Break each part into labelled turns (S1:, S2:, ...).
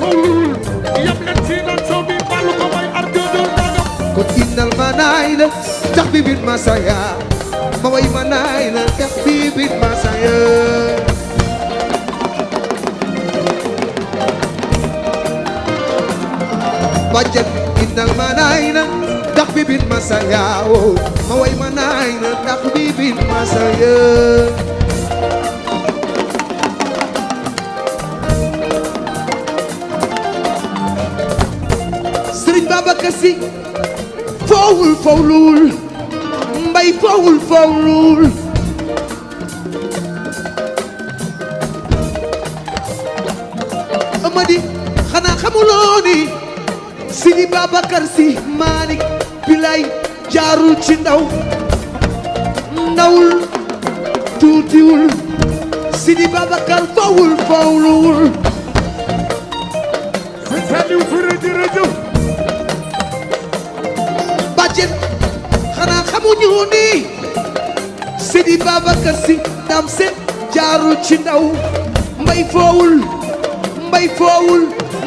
S1: fawul yam leen ci nan soo bi balu ko may arjo dul daga
S2: kon innal manayla tax bi bit masaya ma way manayla tax bi bit masaya bajjan innal manayla tax bi bit masaya ma way manayla tax bi bit masaya Babacar Sy fowul fowlul mbay fowul fowlul Amady xanaa xamuloo ni Sidi Babacar Sy Malick Bilay jaarul ci ndaw ndawul tuutiwul Sidi Babacar fowul fowlul
S1: Saliou Touré jërëjëf
S2: xanaa xamuñu ni Sidi Babacar Sy dam set jaarul ci ndaw mbay foowul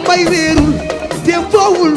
S2: mbay réerul te foowul